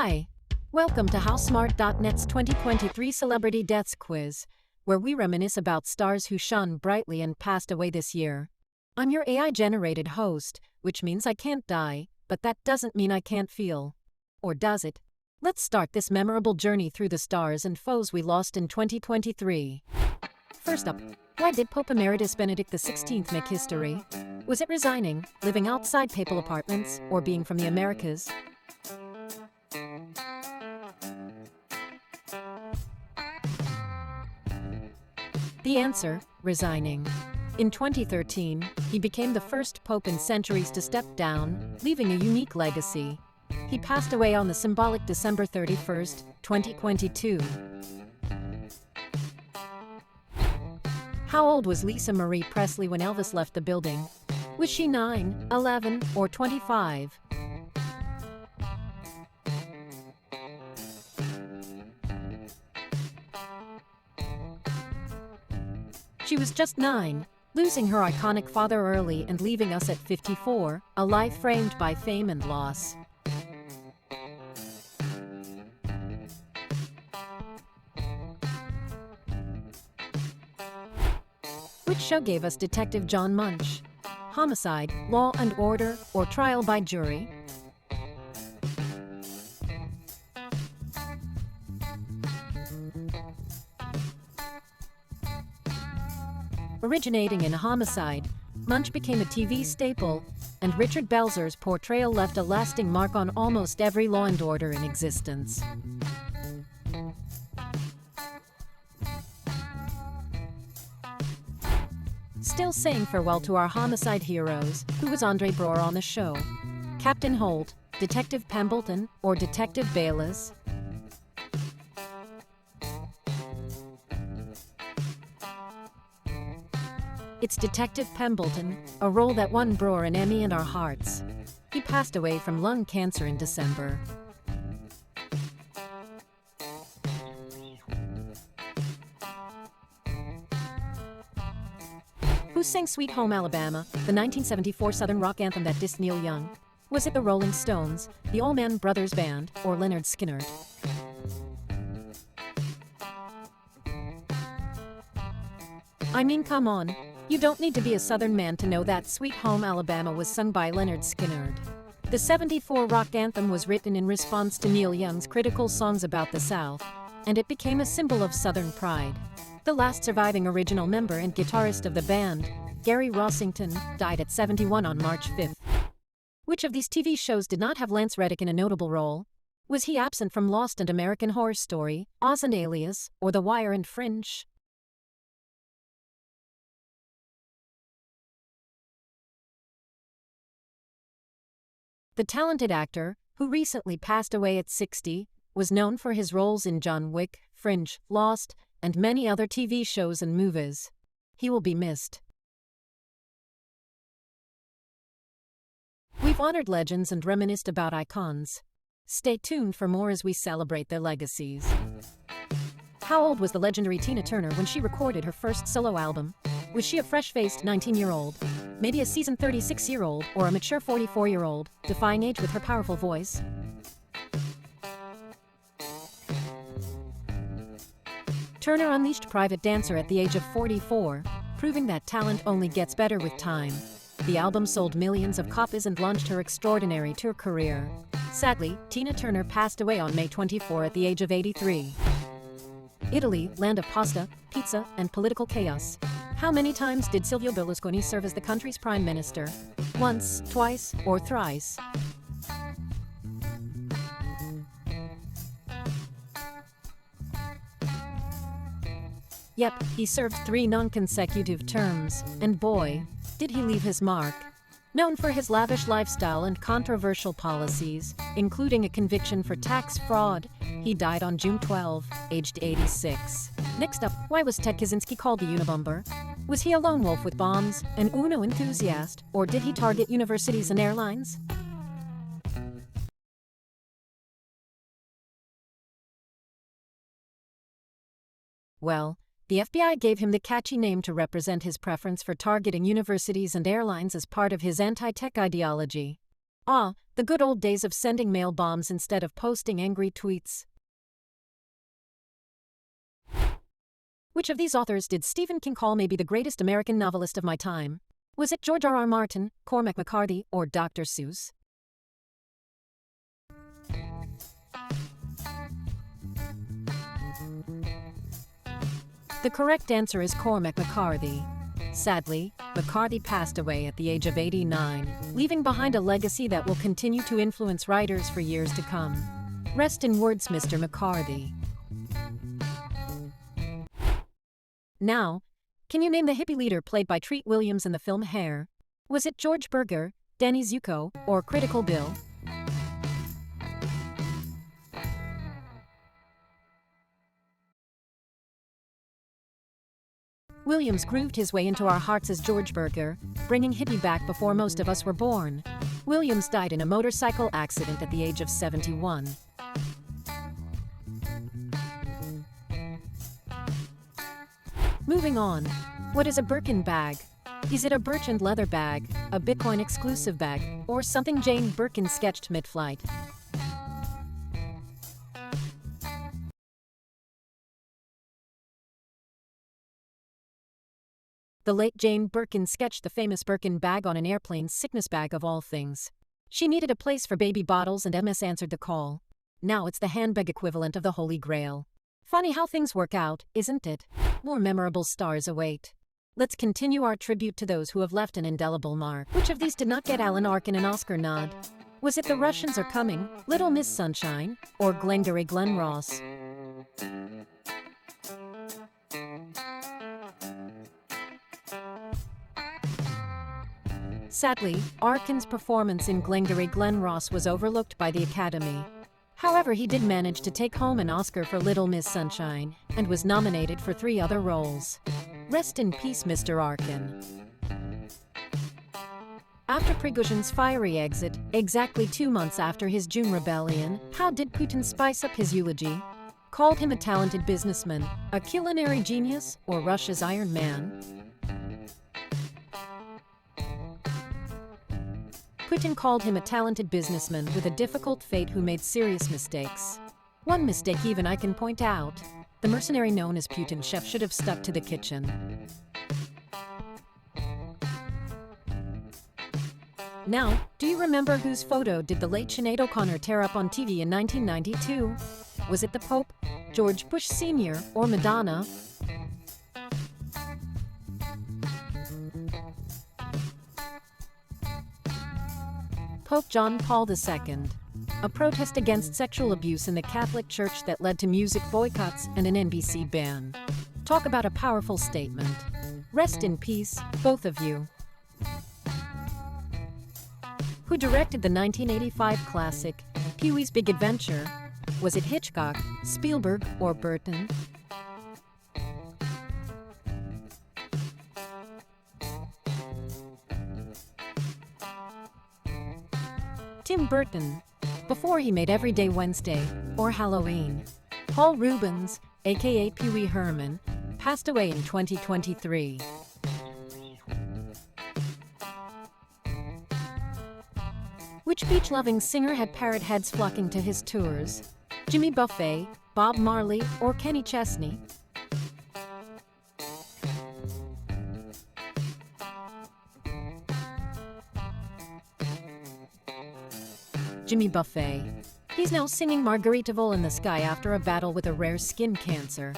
Hi! Welcome to HowSmart.net's 2023 Celebrity Deaths Quiz, where we reminisce about stars who shone brightly and passed away this year. I'm your AI-generated host, which means I can't die, but that doesn't mean I can't feel. Or does it? Let's start this memorable journey through the stars and foes we lost in 2023. First up, why did Pope Emeritus Benedict XVI make history? Was it resigning, living outside papal apartments, or being from the Americas? The answer, resigning. In 2013, he became the first pope in centuries to step down, leaving a unique legacy. He passed away on the symbolic December 31st, 2022. How old was Lisa Marie Presley when Elvis left the building? Was she 9, 11, or 25? She was just 9, losing her iconic father early and leaving us at 54, a life framed by fame and loss. Which show gave us Detective John Munch? Homicide, Law and Order, or Trial by Jury? Originating in Homicide, Munch became a TV staple, and Richard Belzer's portrayal left a lasting mark on almost every Law and Order in existence. Still saying farewell to our Homicide heroes, who was Andre Braugher on the show? Captain Holt, Detective Pembleton, or Detective Bayless? It's Detective Pembleton, a role that won Braugher an Emmy in our hearts. He passed away from lung cancer in December. Who sang Sweet Home Alabama, the 1974 Southern rock anthem that dissed Neil Young? Was it the Rolling Stones, the Allman Brothers Band, or Lynyrd Skynyrd? I mean, come on. You don't need to be a Southern man to know that Sweet Home Alabama was sung by Lynyrd Skynyrd. The '74 rock anthem was written in response to Neil Young's critical songs about the South, and it became a symbol of Southern pride. The last surviving original member and guitarist of the band, Gary Rossington, died at 71 on March 5th. Which of these TV shows did not have Lance Reddick in a notable role? Was he absent from Lost and American Horror Story, Oz and Alias, or The Wire and Fringe? The talented actor, who recently passed away at 60, was known for his roles in John Wick, Fringe, Lost, and many other TV shows and movies. He will be missed. We've honored legends and reminisced about icons. Stay tuned for more as we celebrate their legacies. How old was the legendary Tina Turner when she recorded her first solo album? Was she a fresh-faced 19-year-old? Maybe a seasoned 36-year-old or a mature 44-year-old, defying age with her powerful voice? Turner unleashed Private Dancer at the age of 44, proving that talent only gets better with time. The album sold millions of copies and launched her extraordinary tour career. Sadly, Tina Turner passed away on May 24 at the age of 83. Italy, land of pasta, pizza, and political chaos. How many times did Silvio Berlusconi serve as the country's prime minister? Once, twice, or thrice? Yep, he served 3 non-consecutive terms, and boy, did he leave his mark. Known for his lavish lifestyle and controversial policies, including a conviction for tax fraud, he died on June 12, aged 86. Next up, why was Ted Kaczynski called the Unabomber? Was he a lone wolf with bombs, an Uno enthusiast, or did he target universities and airlines? Well, the FBI gave him the catchy name to represent his preference for targeting universities and airlines as part of his anti-tech ideology. Ah, The good old days of sending mail bombs instead of posting angry tweets. Which of these authors did Stephen King call maybe the greatest American novelist of my time? Was it George R.R. Martin, Cormac McCarthy, or Dr. Seuss? The correct answer is Cormac McCarthy. Sadly, McCarthy passed away at the age of 89, leaving behind a legacy that will continue to influence writers for years to come. Rest in words, Mr. McCarthy. Now, can you name the hippie leader played by Treat Williams in the film Hair? Was it George Berger, Danny Zuko, or Critical Bill? Williams grooved his way into our hearts as George Berger, bringing hippie back before most of us were born. Williams died in a motorcycle accident at the age of 71. Moving on. What is a Birkin bag? Is it a birch and leather bag, a Bitcoin exclusive bag, or something Jane Birkin sketched mid-flight? The late Jane Birkin sketched the famous Birkin bag on an airplane's sickness bag of all things. She needed a place for baby bottles and MS answered the call. Now it's the handbag equivalent of the Holy Grail. Funny how things work out, isn't it? More memorable stars await. Let's continue our tribute to those who have left an indelible mark. Which of these did not get Alan Arkin an Oscar nod? Was it The Russians Are Coming, Little Miss Sunshine, or Glengarry Glen Ross? Sadly, Arkin's performance in Glengarry Glen Ross was overlooked by the Academy. However, he did manage to take home an Oscar for Little Miss Sunshine, and was nominated for 3 other roles. Rest in peace, Mr. Arkin. After Prigozhin's fiery exit, exactly 2 months after his June rebellion, how did Putin spice up his eulogy? Called him a talented businessman, a culinary genius, or Russia's Iron Man? Putin called him a talented businessman with a difficult fate who made serious mistakes. One mistake even I can point out. The mercenary known as Putin chef should have stuck to the kitchen. Now, do you remember whose photo did the late Sinéad O'Connor tear up on TV in 1992? Was it the Pope, George Bush Sr., or Madonna? Pope John Paul II. A protest against sexual abuse in the Catholic Church that led to music boycotts and an NBC ban. Talk about a powerful statement. Rest in peace, both of you. Who directed the 1985 classic, Pee-wee's Big Adventure? Was it Hitchcock, Spielberg, or Burton? Tim Burton, before he made Everyday Wednesday, or Halloween. Paul Rubens, aka Pee Wee Herman, passed away in 2023. Which beach-loving singer had parrot heads flocking to his tours? Jimmy Buffett, Bob Marley, or Kenny Chesney? Jimmy Buffett. He's now singing Margaritaville in the Sky after a battle with a rare skin cancer.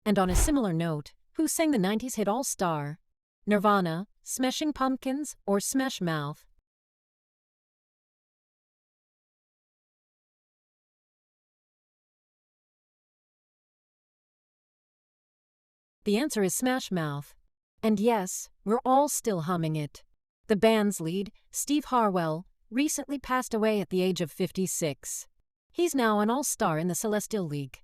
And on a similar note, who sang the 90s hit All Star? Nirvana, Smashing Pumpkins, or Smash Mouth? The answer is Smash Mouth. And yes, we're all still humming it. The band's lead, Steve Harwell, recently passed away at the age of 56. He's now an all-star in the Celestial League.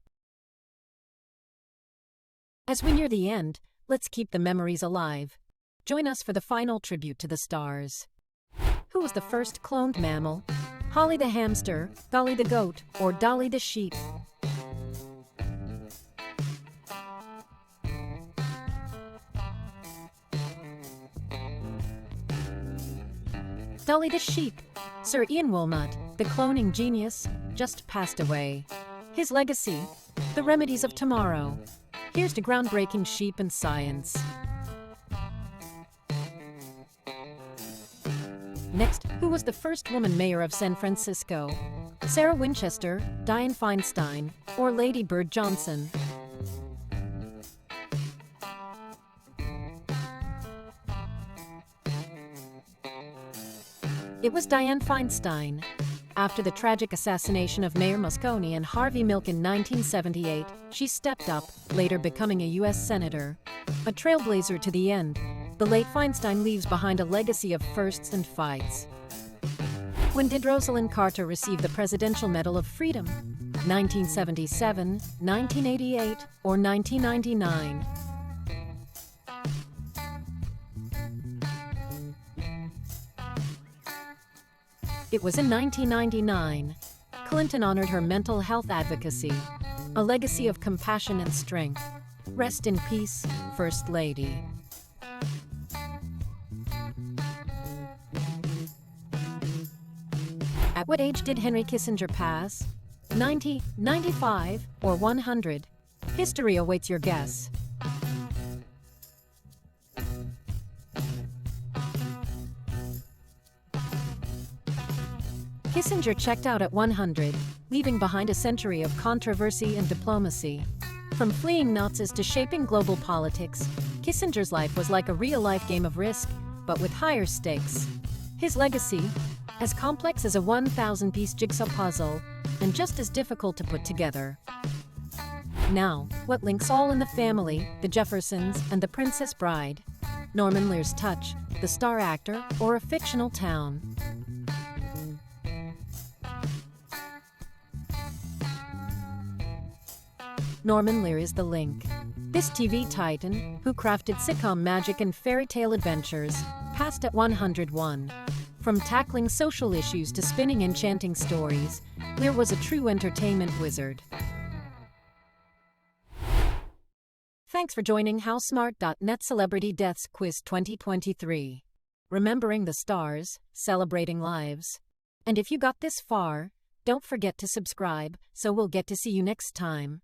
As we near the end, let's keep the memories alive. Join us for the final tribute to the stars. Who was the first cloned mammal? Holly the hamster, Dolly the goat, or Dolly the sheep? Dolly the sheep. Sir Ian Walnut, the cloning genius, just passed away. His legacy, the remedies of tomorrow. Here's to groundbreaking sheep and science. Next, who was the first woman mayor of San Francisco? Sarah Winchester, Dianne Feinstein, or Lady Bird Johnson? It was Dianne Feinstein. After the tragic assassination of Mayor Moscone and Harvey Milk in 1978, she stepped up, later becoming a U.S. Senator. A trailblazer to the end, the late Feinstein leaves behind a legacy of firsts and fights. When did Rosalynn Carter receive the Presidential Medal of Freedom? 1977, 1988, or 1999? It was in 1999. Clinton honored her mental health advocacy, a legacy of compassion and strength. Rest in peace, First Lady. At what age did Henry Kissinger pass? 90, 95, or 100? History awaits your guess. Kissinger checked out at 100, leaving behind a century of controversy and diplomacy. From fleeing Nazis to shaping global politics, Kissinger's life was like a real-life game of Risk, but with higher stakes. His legacy, as complex as a 1,000-piece jigsaw puzzle, and just as difficult to put together. Now, what links all in the family, the Jeffersons, and the Princess Bride? Norman Lear's touch, the star actor, or a fictional town? Norman Lear is the link. This TV titan, who crafted sitcom magic and fairy tale adventures, passed at 101. From tackling social issues to spinning enchanting stories, Lear was a true entertainment wizard. Thanks for joining HowSmart.net Celebrity Deaths Quiz 2023. Remembering the stars, celebrating lives. And if you got this far, don't forget to subscribe, so we'll get to see you next time.